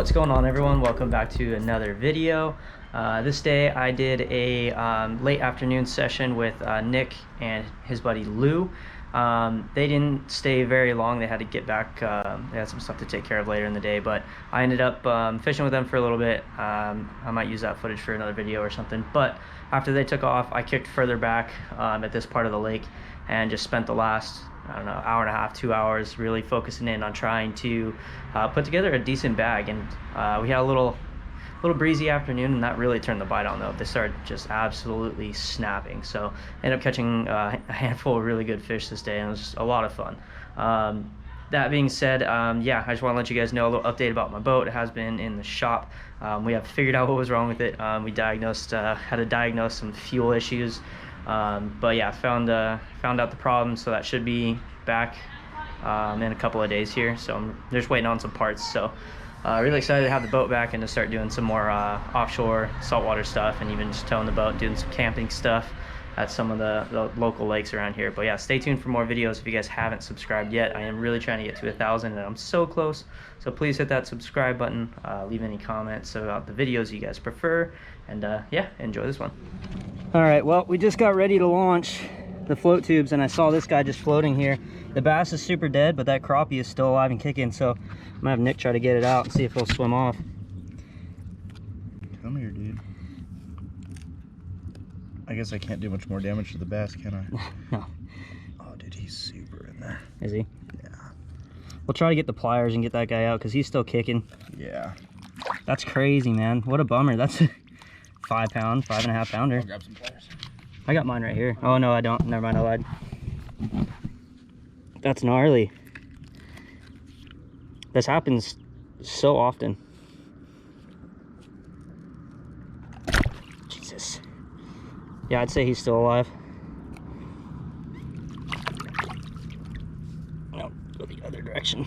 What's going on, everyone? Welcome back to another video. This day I did a late afternoon session with Nick and his buddy Lou. They didn't stay very long. They had to get back. They had some stuff to take care of later in the day, but I ended up fishing with them for a little bit. I might use that footage for another video or something, but after they took off, I kicked further back at this part of the lake and just spent the last, I don't know, hour and a half, 2 hours really focusing in on trying to put together a decent bag. And we had a little breezy afternoon, and that really turned the bite on though. They started just absolutely snapping. So ended up catching a handful of really good fish this day, and it was just a lot of fun. That being said, yeah, I just want to let you guys know a little update about my boat. It has been in the shop. We have figured out what was wrong with it. We had to diagnose some fuel issues. But yeah, found out the problem, so that should be back in a couple of days here. So I'm just waiting on some parts. So really excited to have the boat back and to start doing some more offshore saltwater stuff, and even just towing the boat, doing some camping stuff at some of the local lakes around here. But yeah, stay tuned for more videos. If you guys haven't subscribed yet, I am really trying to get to 1,000, and I'm so close. So please hit that subscribe button, leave any comments about the videos you guys prefer, and yeah, enjoy this one. All right, well, we just got ready to launch the float tubes, and I saw this guy just floating here. The bass is super dead, but that crappie is still alive and kicking, so I'm gonna have Nick try to get it out and see if he'll swim off. Come here, dude. I guess I can't do much more damage to the bass, can I? No. Oh, dude, he's super in there. Is he? Yeah. We'll try to get the pliers and get that guy out, because he's still kicking. Yeah. That's crazy, man. What a bummer. That's a 5-pound, 5.5 pounder. I'll grab some pliers. I got mine right here. Oh, no, I don't. Never mind, I lied. That's gnarly. This happens so often. Jesus. Yeah, I'd say he's still alive. No, go the other direction.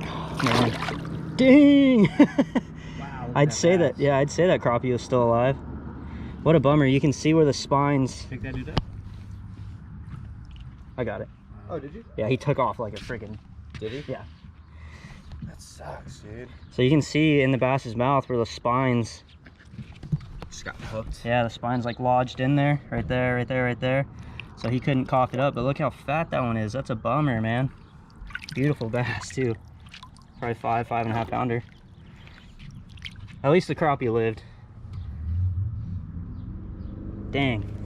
Oh, man. Dang! Wow. I'd say that, yeah, I'd say that crappie was still alive. What a bummer. You can see where the spines... Pick that dude up? I got it. Oh, did you? Yeah, he took off like a friggin'... Did he? Yeah. That sucks, dude. So you can see in the bass's mouth where the spines... Just got hooked. Yeah, the spine's like lodged in there. Right there, right there, right there. So he couldn't cough it up, but look how fat that one is. That's a bummer, man. Beautiful bass, too. Probably 5.5 pounder. At least the crappie lived. Dang.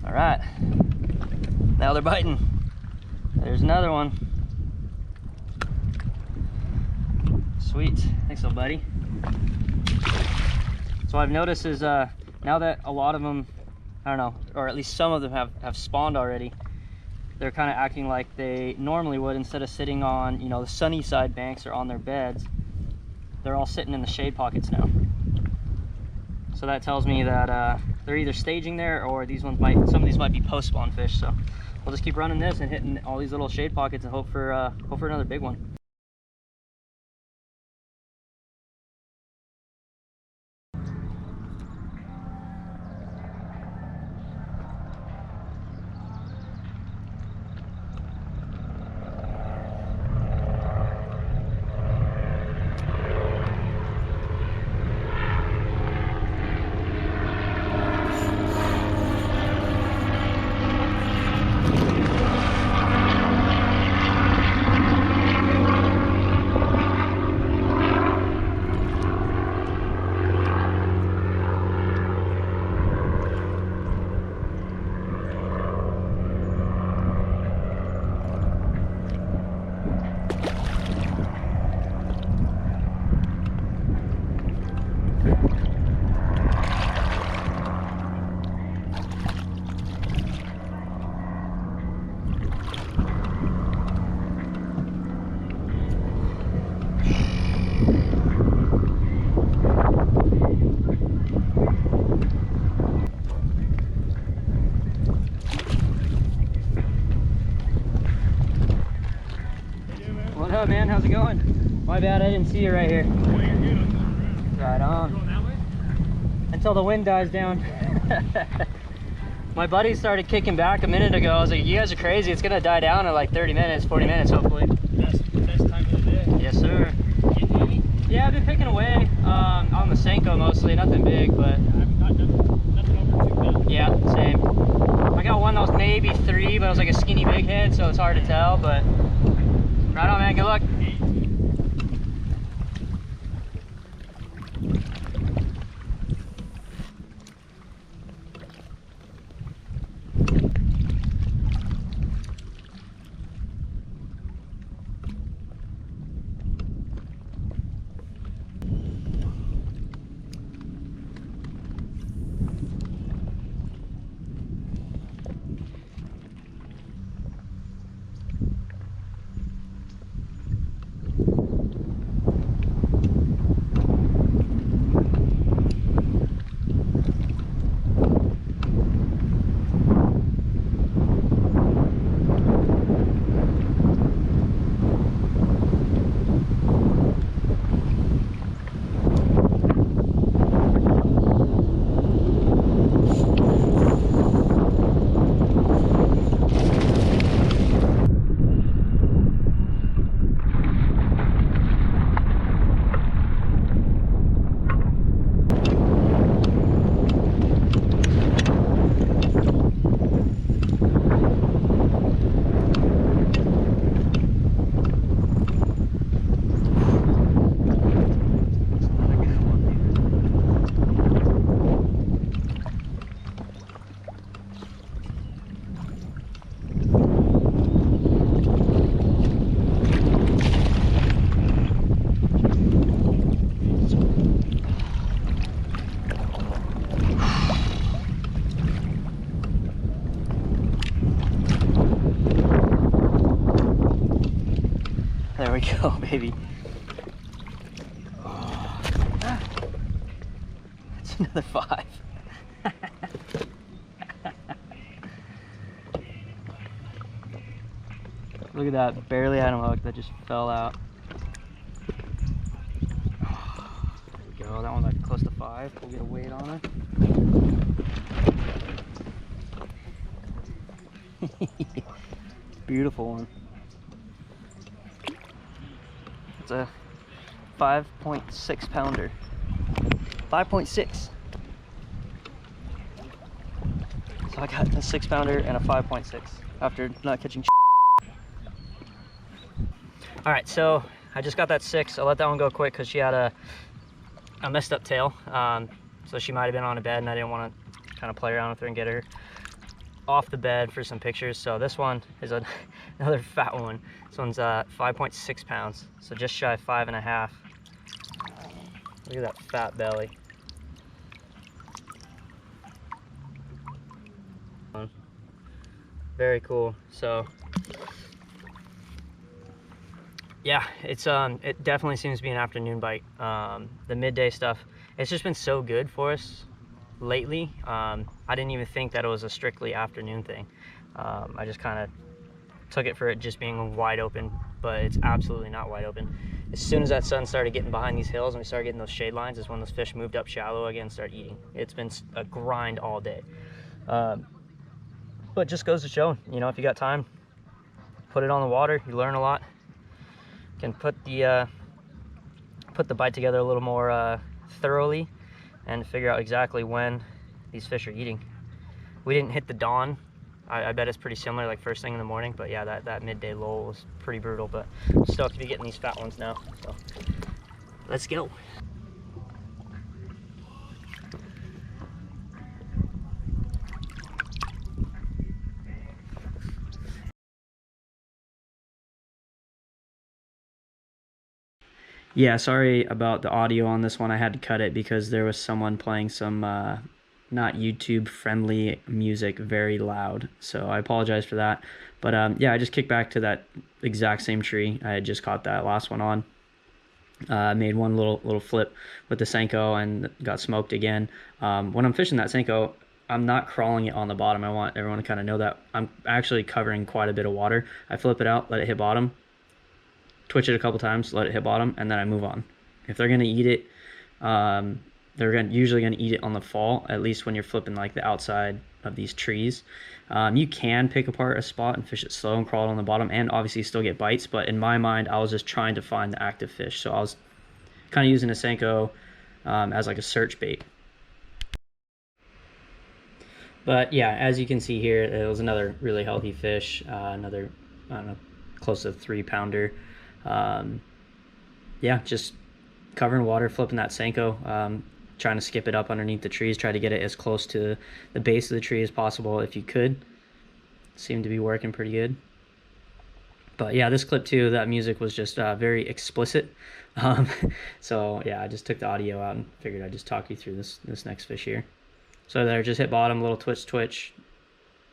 All right, now they're biting. There's another one. Sweet, thanks, little buddy. So what I've noticed is now that a lot of them, I don't know, or at least some of them have spawned already, they're kind of acting like they normally would. Instead of sitting on, you know, the sunny side banks or on their beds, they're all sitting in the shade pockets now. So that tells me that they're either staging there, or some of these might be post-spawn fish. So we'll just keep running this and hitting all these little shade pockets and hope for another big one. how's it going? My bad, I didn't see you right here. Right on. Until the wind dies down. My buddy started kicking back a minute ago. I was like, you guys are crazy. It's gonna die down in like 30 minutes, 40 minutes, hopefully. Best time of the day. Yes, sir. Yeah, I've been picking away on the Senco mostly. Nothing big, but Nothing over 2 pounds. yeah, same. I got one that was maybe 3, but it was like a skinny big head, so it's hard to tell. But right on, man. Good luck. There we go, baby. Oh. That's another 5. Look at that, barely had him hooked, that just fell out. Oh, there we go, that one's like close to 5. We'll get a weight on her. Beautiful one. It's a 5.6 pounder. 5.6. So I got a 6 pounder and a 5.6 after not catching. All right, so I just got that 6. I'll let that one go quick because she had a messed up tail. So she might have been on a bed and I didn't want to kind of play around with her and get her off the bed for some pictures. So this one is another fat one. This one's 5.6 pounds, so just shy of 5.5. Look at that fat belly. Very cool. So yeah, it definitely seems to be an afternoon bite. The midday stuff, it's just been so good for us lately. I didn't even think that it was a strictly afternoon thing. I just kind of took it for it just being wide open, but it's absolutely not wide open. As soon as that sun started getting behind these hills and we started getting those shade lines is when those fish moved up shallow again and started eating. It's been a grind all day. But just goes to show, you know, if you got time, put it on the water, you learn a lot. Can put the bite together a little more thoroughly and figure out exactly when these fish are eating. We didn't hit the dawn. I bet it's pretty similar, like first thing in the morning, but yeah, that midday lull was pretty brutal, but I'm stoked to be getting these fat ones now, so let's go. Yeah, sorry about the audio on this one. I had to cut it because there was someone playing some not YouTube friendly music very loud, so I apologize for that. But yeah, I just kicked back to that exact same tree. I had just caught that last one on. Made one little flip with the Senco and got smoked again. When I'm fishing that Senco, I'm not crawling it on the bottom. I want everyone to kind of know that I'm actually covering quite a bit of water. I flip it out, let it hit bottom, twitch it a couple times, let it hit bottom, and then I move on. If they're gonna eat it, they're usually gonna eat it on the fall, at least when you're flipping like the outside of these trees. You can pick apart a spot and fish it slow and crawl it on the bottom, and obviously still get bites, but in my mind, I was just trying to find the active fish. So I was kind of using a Senco as like a search bait. But yeah, as you can see here, it was another really healthy fish, another, I don't know, close to 3-pounder. Yeah, just covering water, flipping that Senko, trying to skip it up underneath the trees, try to get it as close to the base of the tree as possible if you could. Seemed to be working pretty good. But yeah, this clip too, that music was just very explicit. So yeah, I just took the audio out and figured I'd just talk you through this next fish here. So there, just hit bottom, little twitch,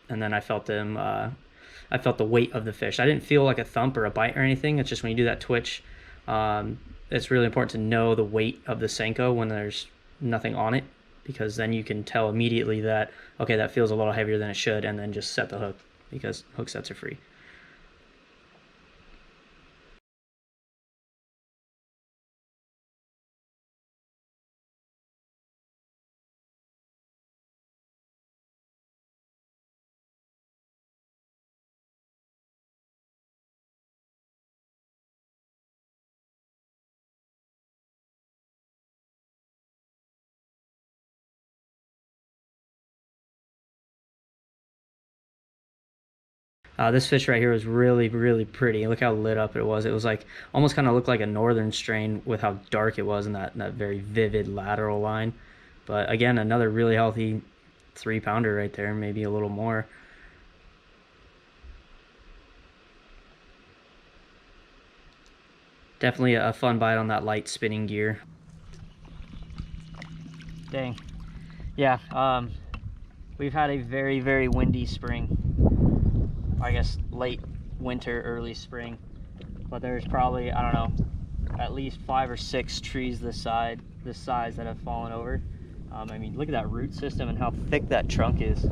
and then I felt them. I felt the weight of the fish. I didn't feel like a thump or a bite or anything. It's just when you do that twitch, it's really important to know the weight of the Senko when there's nothing on it, because then you can tell immediately that, okay, that feels a little heavier than it should, and then just set the hook, because hook sets are free. This fish right here was really, really pretty. Look how lit up it was. It was like, almost kind of looked like a northern strain with how dark it was in that very vivid lateral line. But again, another really healthy 3-pounder right there, maybe a little more. Definitely a fun bite on that light spinning gear. Dang. Yeah, we've had a very, very windy spring. I guess late winter, early spring. But there's probably, I don't know, at least 5 or 6 trees this size that have fallen over. I mean, look at that root system and how thick that trunk is.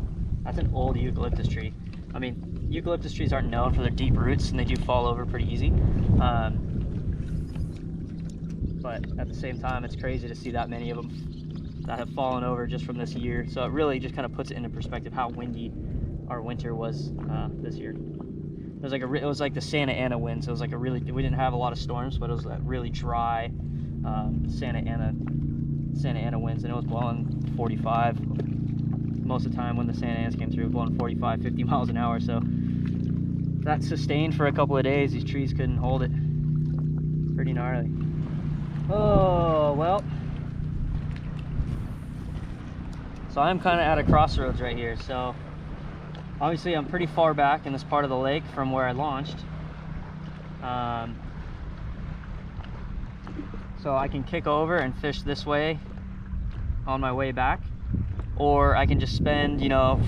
That's an old eucalyptus tree. I mean, eucalyptus trees aren't known for their deep roots, and they do fall over pretty easy. But at the same time, it's crazy to see that many of them that have fallen over just from this year. So it really just kind of puts it into perspective how windy our winter was this year. It was like the Santa Ana wind, so it was like we didn't have a lot of storms, but it was that really dry Santa Ana winds, and it was blowing 45 most of the time when the Santa Anas came through, blowing 45, 50 miles an hour. So that sustained for a couple of days. These trees couldn't hold it. Pretty gnarly. Oh, well. So I'm kind of at a crossroads right here. So obviously I'm pretty far back in this part of the lake from where I launched. So I can kick over and fish this way on my way back, or I can just spend,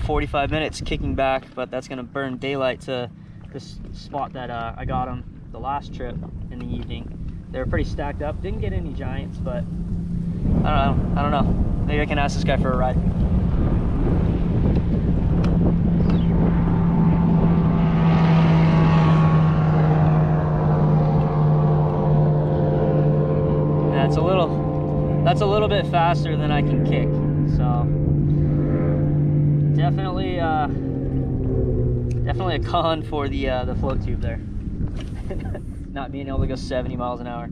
45 minutes kicking back, but that's gonna burn daylight to this spot that I got them the last trip in the evening. They were pretty stacked up. Didn't get any giants, but I don't know. Maybe I can ask this guy for a ride. That's a little bit faster than I can kick, so definitely a con for the float tube there. Not being able to go 70 miles an hour.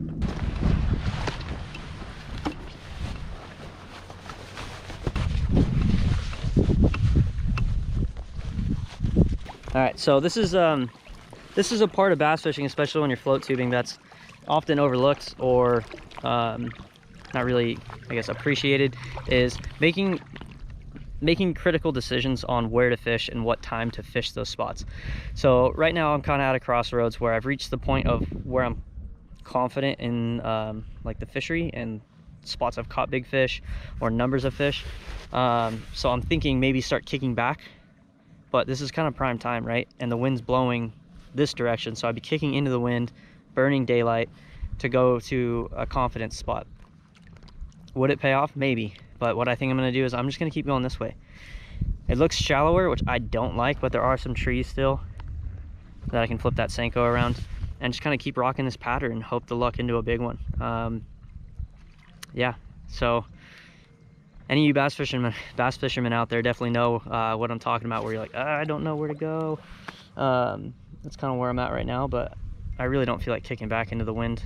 All right, so this is a part of bass fishing, especially when you're float tubing, that's often overlooked or not really, I guess, appreciated, is making critical decisions on where to fish and what time to fish those spots. So right now I'm kind of at a crossroads where I've reached the point of where I'm confident in like the fishery and spots I've caught big fish or numbers of fish. So I'm thinking maybe start kicking back, but this is kind of prime time, right? And the wind's blowing this direction, so I'd be kicking into the wind, burning daylight to go to a confident spot. Would it pay off? Maybe. But what I think I'm going to do is I'm just going to keep going this way. It looks shallower, which I don't like, but there are some trees still that I can flip that Senko around. and just kind of keep rocking this pattern and hope to luck into a big one. Yeah, so any of you bass fishermen out there definitely know what I'm talking about, where you're like, I don't know where to go. That's kind of where I'm at right now, but I really don't feel like kicking back into the wind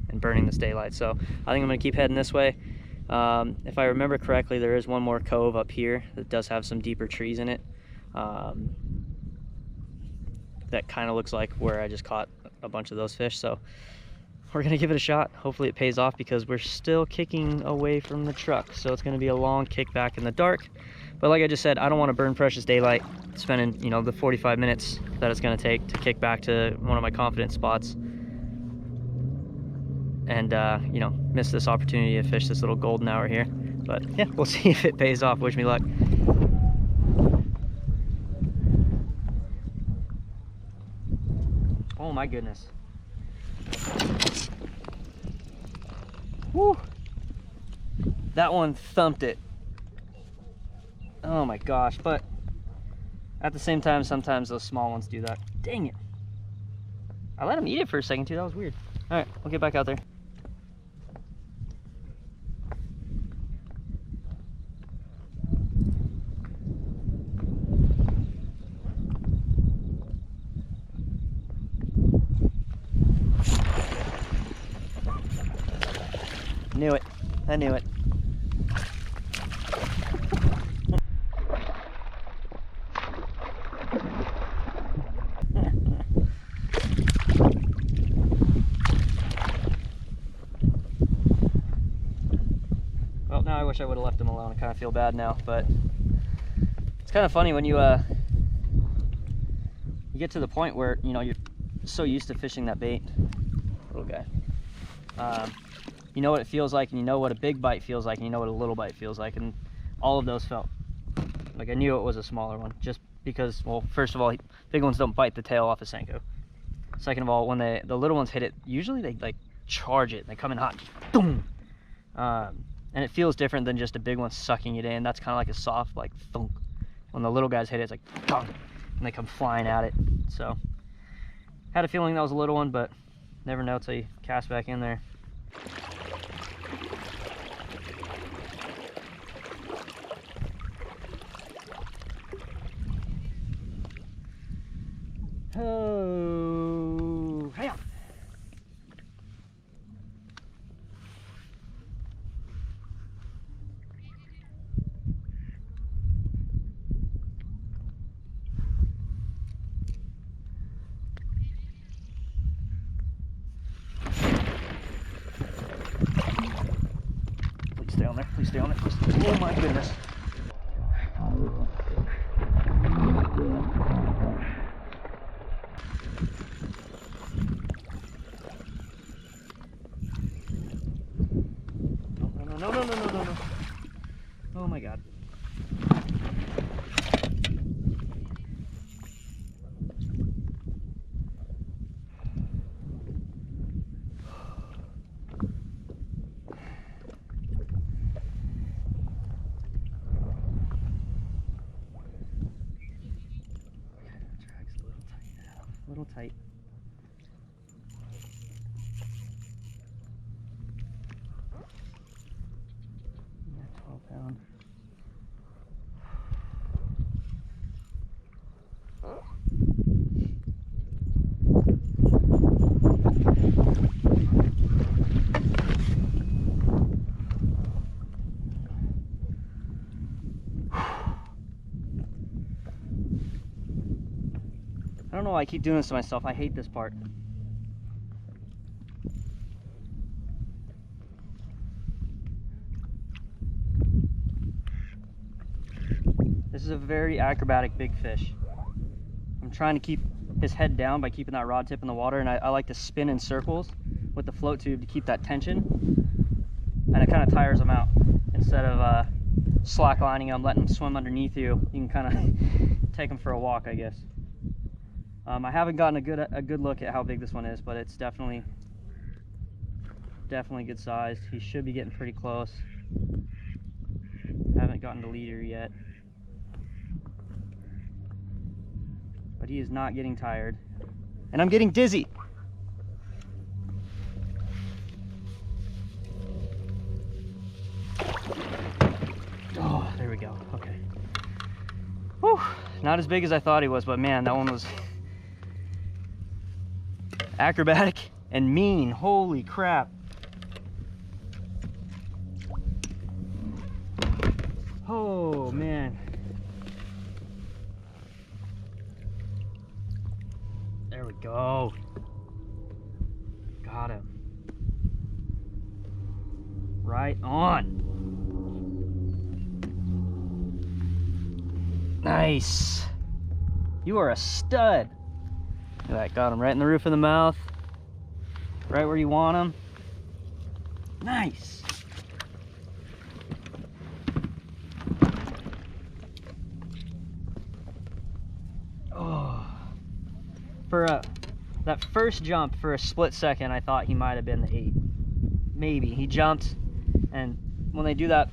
and burning this daylight. So I think I'm gonna keep heading this way. If I remember correctly, there is one more cove up here that does have some deeper trees in it. That kind of looks like where I just caught a bunch of those fish. So we're gonna give it a shot. Hopefully it pays off, because we're still kicking away from the truck. So it's gonna be a long kick back in the dark. But like I just said, I don't want to burn precious daylight spending, you know, the 45 minutes that it's gonna take to kick back to one of my confident spots, and you know, miss this opportunity to fish this little golden hour here. But yeah, we'll see if it pays off. Wish me luck. Oh my goodness. Woo! That one thumped it. Oh my gosh, but at the same time, sometimes those small ones do that. Dang it. I let him eat it for a second too, that was weird. All right, we'll get back out there. Knew it. I knew it. Well, now I wish I would have left him alone. I kind of feel bad now, but it's kind of funny when you get to the point where, you know, you're so used to fishing that bait, little guy. You know what it feels like, and you know what a big bite feels like, and you know what a little bite feels like, and all of those felt like I knew it was a smaller one, just because, well, first of all, big ones don't bite the tail off a Senco. Second of all, when the little ones hit it, usually they like charge it, and they come in hot, boom. And it feels different than just a big one sucking it in. That's kind of like a soft, like thunk. When the little guys hit it, it's like dunk, and they come flying at it. So had a feeling that was a little one, but never know till you cast back in there. Oh, hey up. Please stay on there. Please stay on there. Please. Oh my goodness. No. Oh my God. Drag's a little tight. Yeah, 12 pound. I don't know why I keep doing this to myself. I hate this part. This is a very acrobatic big fish. I'm trying to keep his head down by keeping that rod tip in the water, and I like to spin in circles with the float tube to keep that tension, and it kind of tires him out. Instead of slack lining him, letting him swim underneath you, you can kind of take him for a walk, I guess. I haven't gotten a good look at how big this one is, but it's definitely good sized. He should be getting pretty close. Haven't gotten to leader yet, but he is not getting tired, and I'm getting dizzy. we go. Okay. Whew. Not as big as I thought he was, but man, that one was acrobatic and mean. Holy crap. Oh man. There we go. Got him. Right on. Nice. You are a stud. Look at that. Got him right in the roof of the mouth. Right where you want him. Nice. Oh. For that first jump, for a split second, I thought he might have been the 8. Maybe. He jumped, and when they do that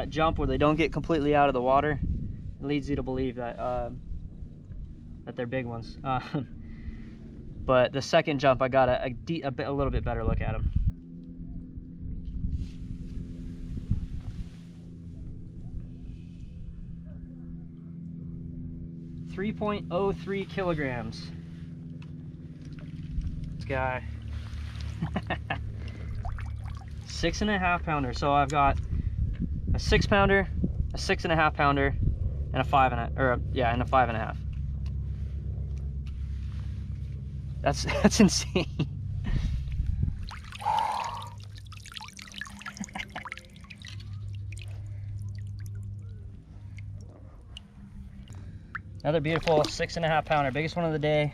jump where they don't get completely out of the water, it leads you to believe that that they're big ones. But the second jump, I got a little bit better look at him. .03 kilograms. This guy. 6.5 pounder. So I've got a 6 pounder, a 6.5 pounder, and a 5.5, or yeah, and a 5.5. That's insane. Another beautiful 6.5 pounder, biggest one of the day.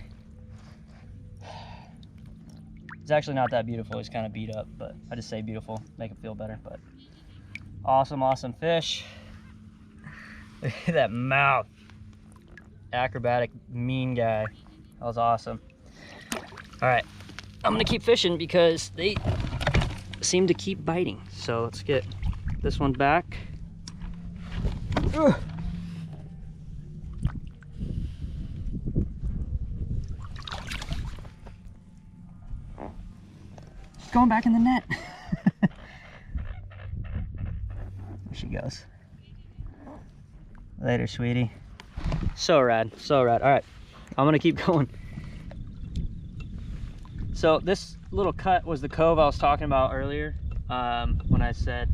It's actually not that beautiful, he's kind of beat up, but I just say beautiful, make him feel better. But awesome, awesome fish. Look at that mouth. Acrobatic, mean guy. That was awesome. All right, I'm gonna keep fishing because they seem to keep biting. So let's get this one back. Ugh. Going back in the net. There she goes. Later, sweetie. So rad, so rad. All right, I'm gonna keep going. So this little cut was the cove I was talking about earlier, when I said,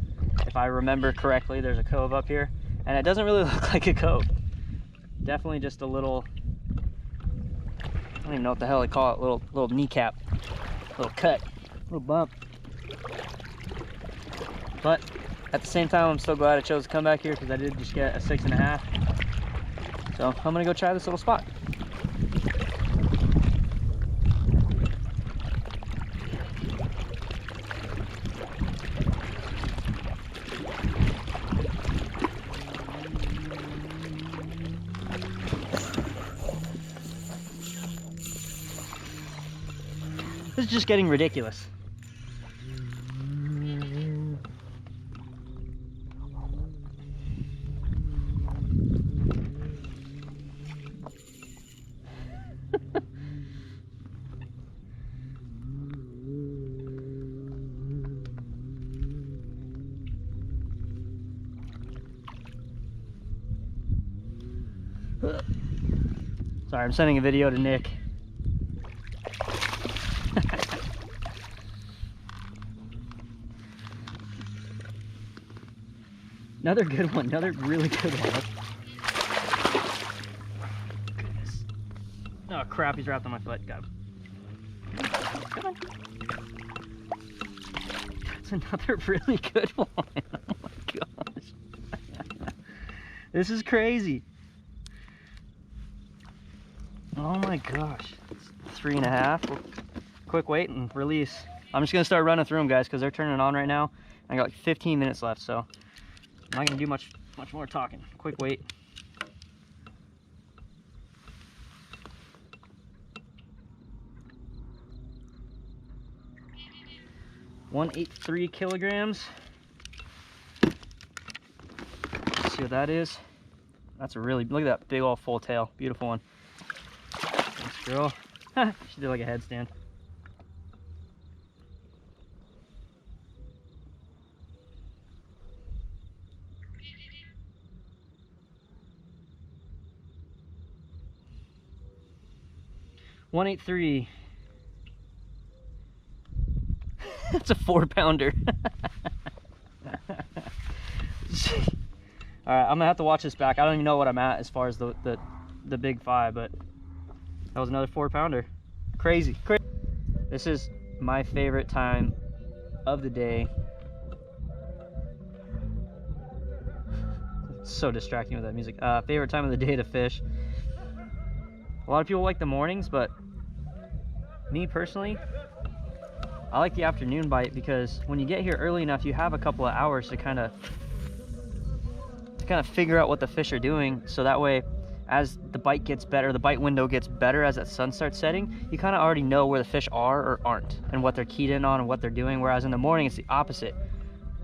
if I remember correctly, there's a cove up here, and it doesn't really look like a cove. Definitely just a little, I don't even know what the hell they call it, little kneecap, little cut. Little bump. But at the same time, I'm so glad I chose to come back here because I did just get a 6.5. So I'm gonna go try this little spot. This is just getting ridiculous. Sorry, I'm sending a video to Nick. Another good one, another really good one. Goodness. Oh crap, he's wrapped on my foot. Got him. Come on. That's another really good one. Oh my gosh. This is crazy. Oh my gosh. It's 3.5. Quick wait and release. I'm just gonna start running through them, guys, because they're turning on right now. I got like 15 minutes left, so I'm not gonna do much more talking. Quick wait. .183 kilograms. Let's see what that is. That's a really, look at that big old full tail. Beautiful one. Nice girl. She did like a headstand. 183. That's a 4-pounder. All right, I'm gonna have to watch this back. I don't even know what I'm at as far as the big 5, but that was another 4-pounder. Crazy. This is my favorite time of the day. It's so distracting with that music. Favorite time of the day to fish. A lot of people like the mornings, but me personally, I like the afternoon bite, because when you get here early enough, you have a couple of hours to kind of figure out what the fish are doing. So that way, as the bite gets better, the bite window gets better as that sun starts setting, you kind of already know where the fish are or aren't and what they're keyed in on and what they're doing. Whereas in the morning, it's the opposite.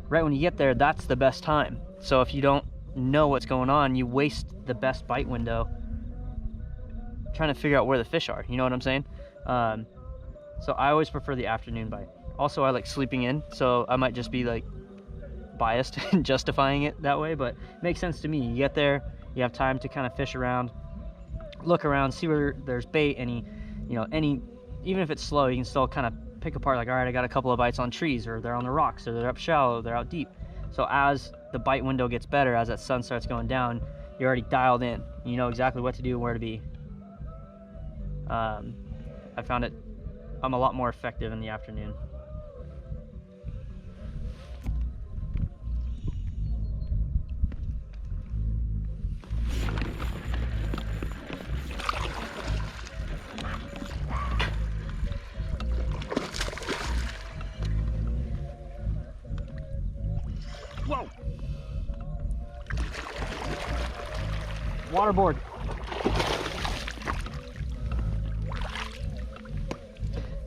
Right when you get there, that's the best time. So if you don't know what's going on, you waste the best bite window trying to figure out where the fish are. You know what I'm saying? So I always prefer the afternoon bite. Also, I like sleeping in, so I might just be like biased in justifying it that way, but it makes sense to me. You get there, you have time to kind of fish around, look around, see where there's bait, even if it's slow, you can still kind of pick apart, like, all right, I got a couple of bites on trees, or they're on the rocks, or they're up shallow, they're out deep. So as the bite window gets better, as that sun starts going down, you're already dialed in. You know exactly what to do and where to be. I found I'm a lot more effective in the afternoon. Whoa! Waterboard.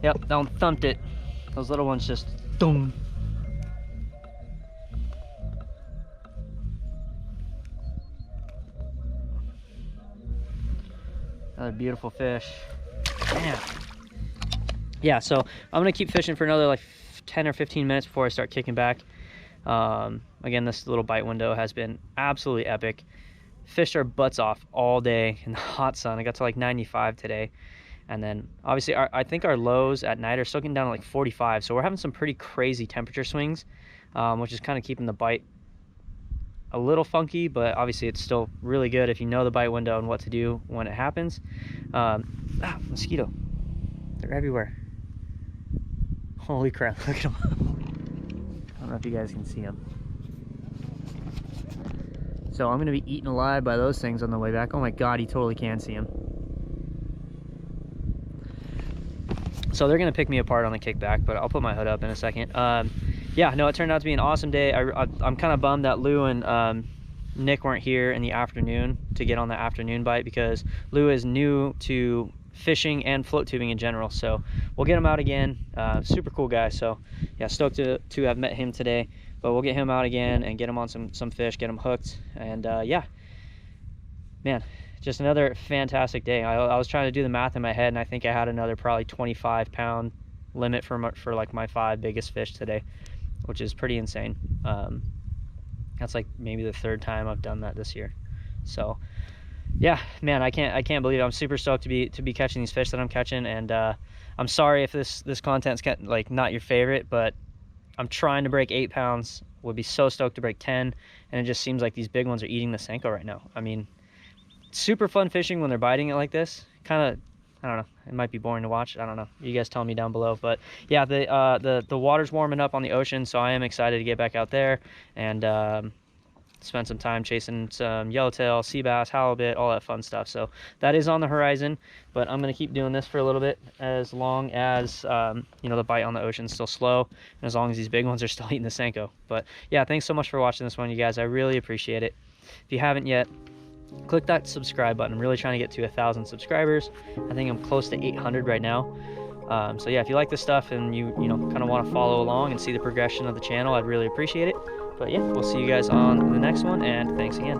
Yep, that one thumped it. Those little ones just boom. Another beautiful fish. Man. Yeah, so I'm gonna keep fishing for another like 10 or 15 minutes before I start kicking back. Again, this little bite window has been absolutely epic. Fished our butts off all day in the hot sun. I got to like 95 today. And then obviously I think our lows at night are still getting down to like 45. So we're having some pretty crazy temperature swings, which is kind of keeping the bite a little funky, but obviously it's still really good if you know the bite window and what to do when it happens. Mosquito. They're everywhere. Holy crap, look at them. I don't know if you guys can see them. So I'm gonna be eaten alive by those things on the way back. Oh my God, you totally can see them. So they're gonna pick me apart on the kickback, but I'll put my hood up in a second. Yeah, no, it turned out to be an awesome day. I'm kind of bummed that Lou and Nick weren't here in the afternoon to get on the afternoon bite, because Lou is new to fishing and float tubing in general. So we'll get him out again. Super cool guy. So yeah, stoked to have met him today. But we'll get him out again and get him on some fish, get him hooked, and yeah, man. Just another fantastic day. I was trying to do the math in my head, and I think I had another probably 25-pound limit for like my 5 biggest fish today, which is pretty insane. That's like maybe the 3rd time I've done that this year. So yeah, man, I can't believe it. I'm super stoked to be catching these fish that I'm catching, and I'm sorry if this content's like not your favorite, but I'm trying to break 8 pounds. Would be so stoked to break 10, and it just seems like these big ones are eating the Senco right now. I mean, super fun fishing when they're biting it like this. Kind of, I don't know, it might be boring to watch. I don't know, you guys tell me down below. But yeah, the water's warming up on the ocean, so I am excited to get back out there and spend some time chasing some yellowtail, sea bass, halibut, all that fun stuff. So that is on the horizon, but I'm gonna keep doing this for a little bit, as long as you know, the bite on the ocean is still slow, and as long as these big ones are still eating the Senco. But yeah, thanks so much for watching this one, you guys. I really appreciate it. If you haven't yet, click that subscribe button. I'm really trying to get to 1,000 subscribers. I think I'm close to 800 right now. So yeah, if you like this stuff and you know, kind of want to follow along and see the progression of the channel, I'd really appreciate it. But yeah, we'll see you guys on the next one, and thanks again.